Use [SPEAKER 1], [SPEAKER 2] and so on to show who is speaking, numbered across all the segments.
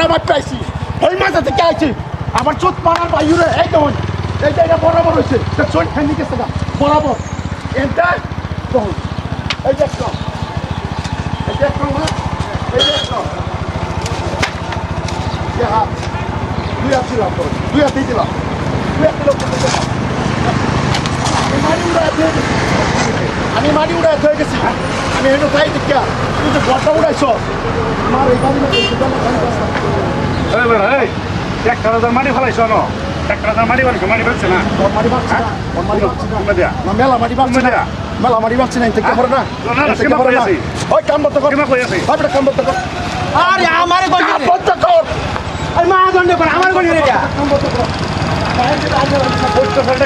[SPEAKER 1] বড় মাছ পাইছি ওই মাছ থেকে আইছি আমার চোট মারার বাইরে এই তো এই জায়গা বরাবর হয়েছে চোট ফেলে গেছে না বরাবর এটা এই দেখো এই দেখো না এই দেখো দুই হাত দিলাম দুই হাত দিলাম আমি মাটি উড়াই হয়ে গেছি আমি এনে তাই দেখা তুই যে ঘরটা উড়াইছ আমার এই
[SPEAKER 2] মাটি ফেলাইছ ন মাটি ফেলাইছ মাটি ফেলছে না
[SPEAKER 1] মেলা মাটি বাঁচছে না মেলা মাটি বাঁচছে না থেকে পড়ে না ওই কাম বন্ধ কর কাম বন্ধ কর
[SPEAKER 3] আরে আমার
[SPEAKER 1] কাম বন্ধ কর
[SPEAKER 3] আরে মা দণ্ড কর আমার কোন রেডিয়া
[SPEAKER 1] কাম বন্ধ কর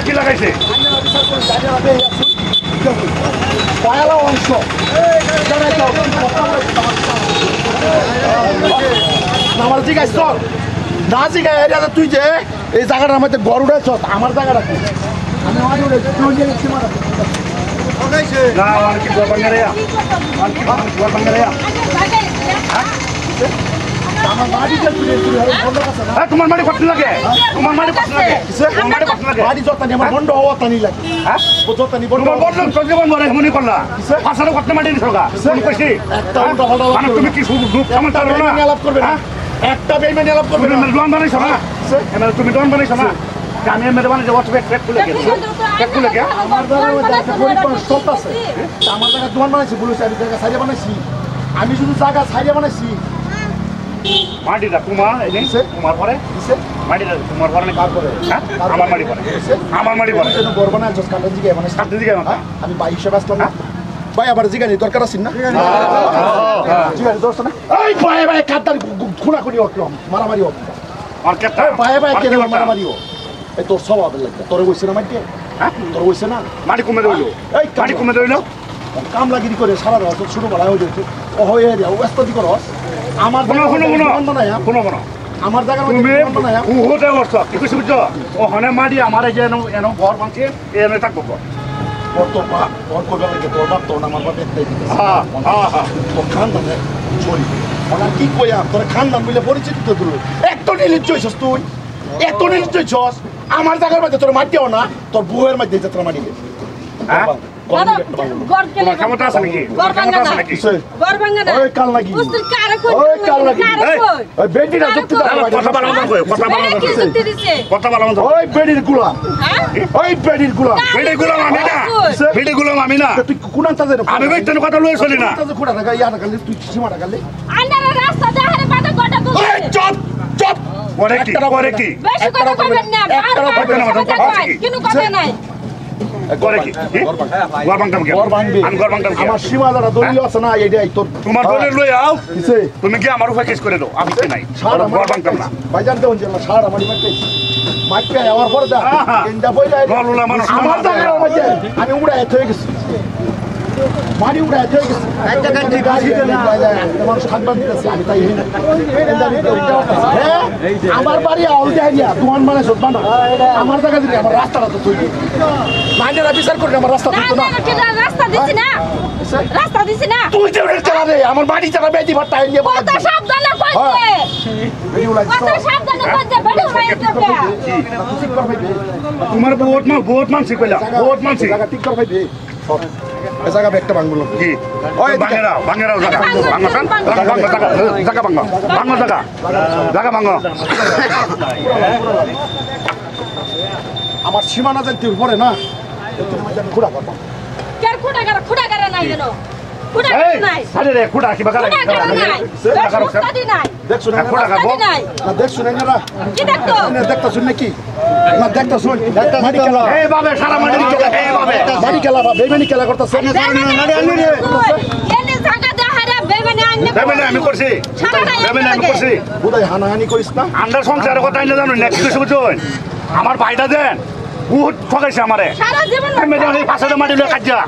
[SPEAKER 2] কি লাগাইছে
[SPEAKER 1] পয়লা অংশ আমার জিগাই চল না জিগাই এরিয়াতে তুই যে এই জায়গাটার মধ্যে গড় উড়েছ আমার জায়গাটা কি আমি মাটি উড়েছি তুই যে সীমাটা আমার মাটি
[SPEAKER 2] তোমার মাটি কষ্ট লাগে তোমার মাটি কষ্ট লাগে
[SPEAKER 1] মাটি যত্তানি আমার বন্ধ হওয়া তানি লাগে
[SPEAKER 2] হ্যাঁ
[SPEAKER 1] যত্তানি বন্ধ
[SPEAKER 2] তোমার বন্ধ সজীবন মরে মনে করলা ফাঁসানো কত মাটি দিছো গা তুমি কইছি
[SPEAKER 1] একটা উল্টা পাল্টা
[SPEAKER 2] মানে তুমি কি গ্রুপ সামনে
[SPEAKER 1] বেইমানি আলাপ করবে না একটা বেইমানি আলাপ করবে না
[SPEAKER 2] দোয়ান বানাইছো না এমএলএ তুমি দোয়ান বানাইছো না আমি এমএলএ বানাইছো ওয়াচ পেট খুলে গেছে পেট খুলে গেছে
[SPEAKER 1] আমার জায়গার মধ্যে একটা পরিপূর্ণ স্টপ আছে আমার জায়গা দোকান বানাইছি বলেছি আমি জায়গা সাইডে বানাইছি আমি শুধু জায়গা সাইডে বানাইছি
[SPEAKER 2] মাটিটা তোমার এই তোমার পরে মাটিটা তোমার পরে
[SPEAKER 1] তারপরে
[SPEAKER 2] আমার মাটি পরে আমার মাটি পরে
[SPEAKER 1] বড় বানাই জস কাটার দিকে মানে
[SPEAKER 2] সাথে দিকে
[SPEAKER 1] আমি ভাই হিসেবে আসলাম না ভাই আবার জিগানি দরকার আছে না জিগানি দরকার না এই ভাই ভাই কাটার খুনাখুনি হলো মারামারি হলো
[SPEAKER 2] আর কেটা
[SPEAKER 1] ভাই ভাই কেন মারামারি হলো এই তোর স্বভাব লাগে তোরে কইছে না মাটি হ্যাঁ তোর কইছে না
[SPEAKER 2] মাটি কমে দইলো
[SPEAKER 1] এই
[SPEAKER 2] মাটি কমে দইলো
[SPEAKER 1] কাম লাগিরি করে সারা রাত শুরু করা হয়ে যাচ্ছে ও হয়ে যাও ব্যস্তি করস আমার আমার জায়গার
[SPEAKER 2] মধ্যে বর্ষ কি কইছ বুঝছো ওখানে মাটি আমার এই যে এন ঘর বানছে এনে থাকবো
[SPEAKER 1] তোর করবে লাগে তোর বাপ তোর আমার বাপ একটাই তোর খানদান ছড়ি ওনার কি কইয়া তোর খানদান মিলে পরিচিত তো দূর এত নির্লজ্জ তুই এত নির্লজ্জ আমার জায়গার মধ্যে তোর মাটিও না তোর বউয়ের মধ্যে তোর মাটি
[SPEAKER 2] ক্ষমতা আছে নাকি
[SPEAKER 1] কাল লাগি বেটিটা
[SPEAKER 2] কথা বলা
[SPEAKER 1] ওই বেটির গুলা ওই বেটির গুলা
[SPEAKER 2] বেটি গুলাম আমি না
[SPEAKER 1] তুই কোন
[SPEAKER 2] আমি বেটির কথা লয়ে চলি না
[SPEAKER 1] খুঁড়া টাকা ইয়া টাকা তুই সীমা টাকা চপ চপ
[SPEAKER 2] করে কি করে কি ঘর ভাঙতাম কি আমি ঘর ভাঙতাম কি
[SPEAKER 1] আমার সীমা যারা দলীয় আছে না এইটাই তোর
[SPEAKER 2] তোমার দলের লই আও তুমি কি আমার উপর কেস করে দাও আমি কি নাই ঘর ভাঙতাম না
[SPEAKER 1] বাজার দেন যে সার আমার মাইকে আমার পরে দা ইন্দা বইলা
[SPEAKER 2] গলুলা মানুষ
[SPEAKER 1] আমার জায়গার মধ্যে আমি উড়া এত হয়ে গেছি মারি উড়া এত হয়ে গেছি একটা গাড়ি গাড়ি মানুষ খাবার দিতেছে আমি তাই আমার বাড়ি আউলতে আইয়া দোকান মানে সব বানা আমার জায়গা দিলে আমার রাস্তাটা তো তৈরি মাইনেরা বিচার করে আমার রাস্তা দিত না
[SPEAKER 4] রাস্তা দিছি না রাস্তা দিছি না
[SPEAKER 1] তুই যে চালা রে আমার বাড়ি চালা বেদি ভাত টাইম নিয়ে
[SPEAKER 4] কত সাবধানে কইছে কত সাবধানে কইছে বড় হইছে
[SPEAKER 2] তোমার বহুত মানছি কইলা বহুত মানছি
[SPEAKER 1] জায়গা ঠিক কর ভাই এই জায়গা একটা বাংলো
[SPEAKER 2] কি ওই ভাঙেরাও জায়গা ভাঙো
[SPEAKER 1] আমার সীমানা জানতে পড়ে না খুঁড়া করবো
[SPEAKER 4] খুঁড়া করে নাই কেন
[SPEAKER 2] খুঁড়া কি বাগা
[SPEAKER 1] দেখছো না দেখছো না দেখতা শুন নাকি না দেখতা শুন মাটি খেলা
[SPEAKER 2] সারা
[SPEAKER 1] মাটি খেলা বা বেমানি খেলা করতেছে
[SPEAKER 2] আমি করছি
[SPEAKER 1] বোধহয় হানাহানি করিস না
[SPEAKER 2] আন্ডার সংসারের কথা জানো না কি কিছু বুঝুন আমার ভাইটা দেন বহুত ঠকাইছে আমারে পাশে মাটি লয়ে কাটিয়া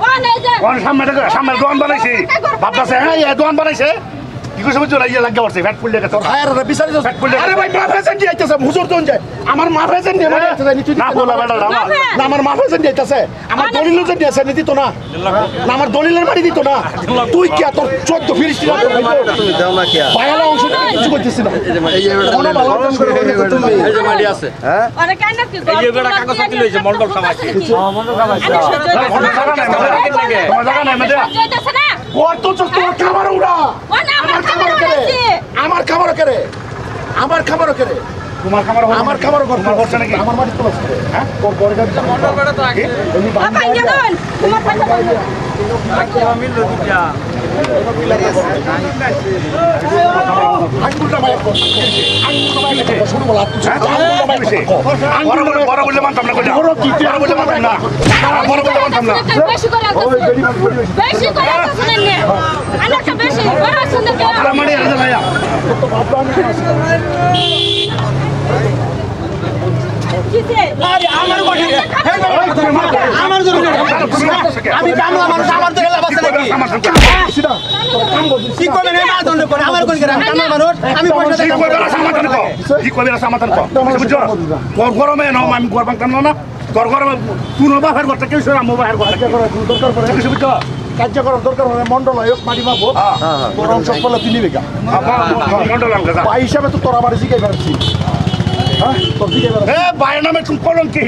[SPEAKER 2] সামনে দোকান বানাইছি ভাবতেছে হ্যাঁ দোকান বানাইছে কি কইছ বুঝছো ইয়া লাগা পড়ছে ফ্যাট ফুল গেছে
[SPEAKER 1] আরে বিচারি
[SPEAKER 2] ফ্যাট ফুল
[SPEAKER 1] আরে ভাই মা ফেসেন দিয়ে আইতাছে হুজুর দন যায় আমার মা ফেসেন দিয়ে মানে আইতাছে নিতে
[SPEAKER 2] না বলা বেটা না
[SPEAKER 1] না আমার মা ফেসেন দিয়ে আইতাছে আমার দলিলের জন্য আছে নিতি তো না না আমার দলিলের মারি দিত না তুই কি তোর 14 ফিরিস্তি না
[SPEAKER 3] তুমি দাও না কি
[SPEAKER 1] বায়ালা অংশটা কিছু করতেছিস না
[SPEAKER 3] এই যে
[SPEAKER 1] কোনো ভালো কাজ করে তুমি
[SPEAKER 3] এই যে মাটি আছে হ্যাঁ
[SPEAKER 4] আরে কেন কি
[SPEAKER 3] এই যে বেটা কাগজ পাতি লইছে মন্ডল খাওয়াইছে মন্ডল খাওয়াইছে
[SPEAKER 2] তোমার জায়গা নাই মধ্যে
[SPEAKER 4] যাইতাছে না
[SPEAKER 1] ওর তো তোর খাবার উড়া
[SPEAKER 4] ও না আমার খাবার আছে
[SPEAKER 1] আমার খাবার করে আমার খাবার করে
[SPEAKER 2] তোমার খামার
[SPEAKER 1] আমার খাবার করে
[SPEAKER 2] তোমার হচ্ছে নাকি
[SPEAKER 1] আমার বাড়ি তোলা হ্যাঁ তোর বড় গাড়ি
[SPEAKER 3] মন্ডল বেটা তো আগে
[SPEAKER 4] আপা ইয়া দেন তোমার পাশে বন্ধ
[SPEAKER 3] আমি লদিয়া
[SPEAKER 1] আঙ্গুলটা বাইরে কর আঙ্গুলটা বাইরে কর শুরু বলা তুই আঙ্গুলটা বাইরে কর
[SPEAKER 2] বড় বলে মানতাম না কইলা
[SPEAKER 1] বড় কি
[SPEAKER 2] বড় বলে মানতাম না বড় বলে মানতাম না
[SPEAKER 4] বেশি করে
[SPEAKER 1] ওই গাড়ি
[SPEAKER 4] বেশি করে শুনেন না আনাটা বেশি বড় সুন্দর কে
[SPEAKER 2] আমারে আদা লায়া
[SPEAKER 1] তো বাবা
[SPEAKER 4] কিসে
[SPEAKER 3] আরে আমার কোঠে আমার জন্য আমি কামলা মানুষ আমার তো গেলা বাসে নাকি
[SPEAKER 1] সিধা তোর কাম করছিস
[SPEAKER 3] কি করবেন এই মাছ দন্ড করে আমার কোন করে আমি কামলা মানুষ আমি পয়সা
[SPEAKER 2] কি
[SPEAKER 3] দেব
[SPEAKER 2] কইবে না সমাধান কর কি কইবে না সমাধান কর বুঝছো তোর গরমে না আমি গর বাংতাম না তোর গরমে তুই না বাহির করতে কেউ সরা মোবাইল করতে
[SPEAKER 1] দরকার পড়ে
[SPEAKER 2] কিছু বুঝছো
[SPEAKER 1] কার্য করার দরকার হলে মন্ডল আয়োগ মারি পাবো তোর অংশ ফলে 3 বিঘা
[SPEAKER 2] মন্ডল আনকা
[SPEAKER 1] ভাই হিসাবে তো তোর আবার শিখাই পারছি হ্যাঁ তোর শিখাই পারছি
[SPEAKER 2] এ ভাই নামে তুমি কলম কি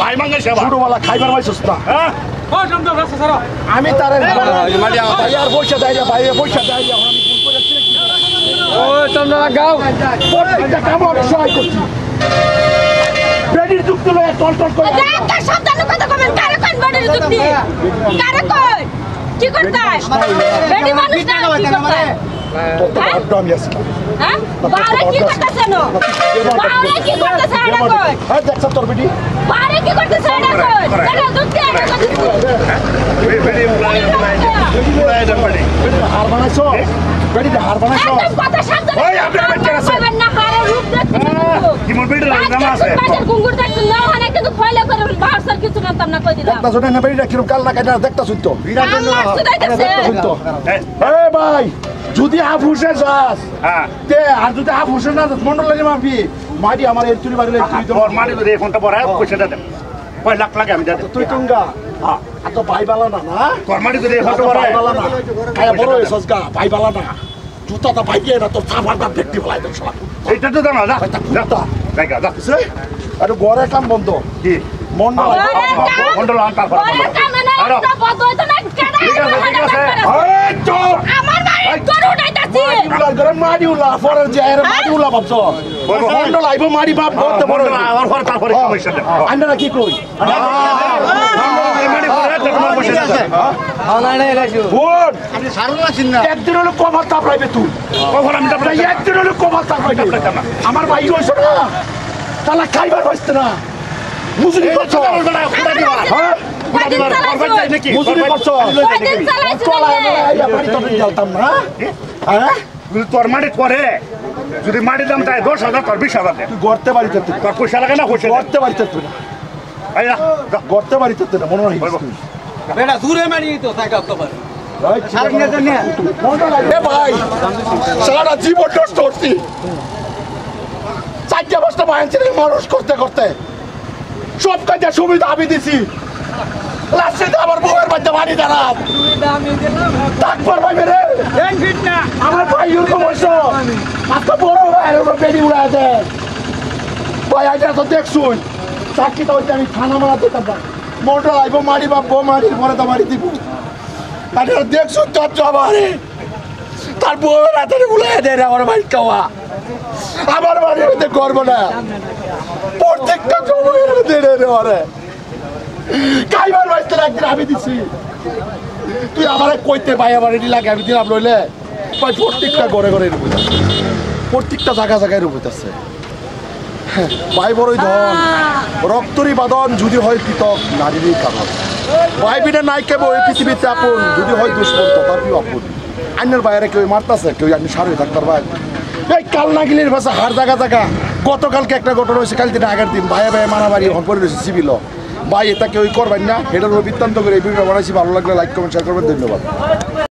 [SPEAKER 2] ভাই মাঙ্গে সেবা
[SPEAKER 1] ছোটবেলা খাইবার পাইছিস না
[SPEAKER 2] হ্যাঁ
[SPEAKER 3] ও জমদম রাস্তা ছাড়ো
[SPEAKER 1] আমি তার
[SPEAKER 3] মাটি আমার
[SPEAKER 1] ভাই আর পয়সা দেয় না ভাই পয়সা দেয় না আমি ভুল করেছি
[SPEAKER 3] ও চন্দ্রা গাও
[SPEAKER 1] প্রত্যেকটা কাম আমি সহায় করছি বেডির যুক্ত লয়ে টল টল করে
[SPEAKER 4] একটা সাবধানে কথা কবেন কারে কোন বডির যুক্তি কারে কোন কি করতাস বেডি মানুষ না কি করতাস
[SPEAKER 1] কত বড় আমি আছি
[SPEAKER 4] হ্যাঁ বারে কি করতাছ না বারে কি করতাছ না কোন
[SPEAKER 1] হ্যাঁ দেখছ তোর বেডি
[SPEAKER 4] বারে কি করতাছ না কোন কারে যুক্তি আরে কথা
[SPEAKER 2] বেডি উলাই দম বেডি
[SPEAKER 1] হার বানাইছো বেডি হার বানাইছো
[SPEAKER 4] একদম কথা সাবধানে
[SPEAKER 2] ওই আপনি আমার কেন আছে?
[SPEAKER 4] কইবেন না হারে রূপ দেখতে
[SPEAKER 2] কি মোর বেডি নাম আছে
[SPEAKER 4] বাজার গুঙ্গুর দেখতে না হয় কিন্তু খয়লা করে বাহার সর কিছু না না কই দিলাম
[SPEAKER 1] একটা জনে না বেডিটা কিরম কাল না কাটা দেখতা শুনতো
[SPEAKER 4] আমার সুদাইতেছে
[SPEAKER 1] শুনতো এ ভাই যদি হাফ হুসে যাস
[SPEAKER 2] হ্যাঁ
[SPEAKER 1] তে আর যদি হাফ হুসে না যাস মন্ডল লাগে মাফি মাটি আমার এর চুরি বাড়ি তুই তো
[SPEAKER 2] তোর মারি করে ফোনটা পড়ায় পয়সাটা দে কয় লাখ লাগে আমি দাদা
[SPEAKER 1] তুই তুঙ্গা আর তো ভাই বালা না না
[SPEAKER 2] তোর মারি করে ফোনটা
[SPEAKER 1] ভাই
[SPEAKER 2] পড়ায়
[SPEAKER 1] বালা না আয়া বড় হইছস গা ভাই বালা না জুতা তো ভাই না তো সাবারটা দেখতে বলাই দেন সব
[SPEAKER 2] এইটা তো জানা যা
[SPEAKER 1] জুতা
[SPEAKER 2] দেখা যা
[SPEAKER 1] সে আরে ঘরে কাম বন্ধ
[SPEAKER 2] কি
[SPEAKER 1] মন্ডল
[SPEAKER 2] মন্ডল আনতা করে
[SPEAKER 4] ওরে কামে না একটা বদ হইতো না কেডা
[SPEAKER 2] ঠিক আছে
[SPEAKER 1] এই চোর
[SPEAKER 4] আমার বাড়ি গরু উঠাইতাছি
[SPEAKER 1] মাডিউলা গরম মাডিউলা ফরে যে এর মাডিউলা ভাবছো মন্ডল আইবো মারি বাপ করতে বড়
[SPEAKER 2] মন্ডল আমার পর তারপরে পয়সা দে
[SPEAKER 1] আন্ডারা কি কই
[SPEAKER 2] মারি করে তোমার পয়সা দে
[SPEAKER 3] না না রাখো
[SPEAKER 1] ফোন
[SPEAKER 3] আপনি সারুন আছেন না
[SPEAKER 1] একদিন হলো কভার তাপড়াইবে তুই
[SPEAKER 2] কখন আমি তারপরে
[SPEAKER 1] একদিন হলো কভার তাপড়াইবে আমার ভাই হইছ না তালা খাইবার হইছে না মুসলি করছো হ্যাঁ
[SPEAKER 4] কয়দিন চালাইছো
[SPEAKER 1] মুসলি করছো
[SPEAKER 4] কয়দিন চালাইছো
[SPEAKER 1] চলা বাড়ি তো জ্বালতাম না হ্যাঁ
[SPEAKER 2] তোর মাটি করে যদি মাটি দাম তাই 10,000 তোর 20,000 দে
[SPEAKER 1] তুই গড়তে বাড়িতে তুই
[SPEAKER 2] তোর পয়সা লাগে না পয়সা
[SPEAKER 1] গড়তে বাড়িতে তুই না
[SPEAKER 2] আইয়া
[SPEAKER 1] গড়তে বাড়িতে তুই না মনে হয়
[SPEAKER 3] বেটা দূরে মারি তো থাকে অক্টোবর
[SPEAKER 1] ভাই সারা জীবন নষ্ট করছি 4 বছর বায়ানছিলেন মানুষ করতে করতে সব কাজে সুবিধা আমি দিছি লাস্টে আমার বউয়ের বাচ্চা বাড়ি দাঁড়ান তারপর ভাই মেরে আমার ভাই এরকম হয়েছ আজকে বড় ভাইয়ের উপর বেড়ি উড়া আছে ভাই আইটা তো দেখছুন চাকরি তো হইতে আমি থানা মারা দিতাম না মোটর আইব মারি বা বউ মারির পরে তো মারি দিব আর দেখছুন তোর জবারে তার বউয়ের হাতে উড়াই দেয় আমার ভাই খাওয়া আমার বাড়ির মধ্যে করবো না প্রত্যেকটা জমির দেড়ে রে কাইবার বাড়িতে একদিন আমি দিছি তুই আমার কইতে ভাই আমার এটি লাগে আমি দিলাম নইলে ভাই প্রত্যেকটা ঘরে ঘরে রুপে প্রত্যেকটা জায়গা জায়গায় রুপেতেছে ভাই বড়ই ধন রক্তরই বাদন যদি হয় পৃথক নারীরই কারণ ভাই বিনা নাই কেবল এই পৃথিবীতে আপন যদি হয় দুশ্মন তথাপিও আপন আইনের বাইরে কেউ মারতেছে কেউ আমি সারে থাকতার ভাই এই কাল নাগিলের ভাষা হার জায়গা জায়গা গতকালকে একটা ঘটনা হয়েছে কাল দিন আগের দিন ভাইয়ে ভাইয়ে মারামারি করে রয়েছে সিভিল ভাই এটা কেউ করবেন না এটার বৃত্তান্ত করে এই ভিডিও বানাইছি ভালো লাগলে লাইক কমেন্ট শেয়ার করবেন ধন্যবাদ।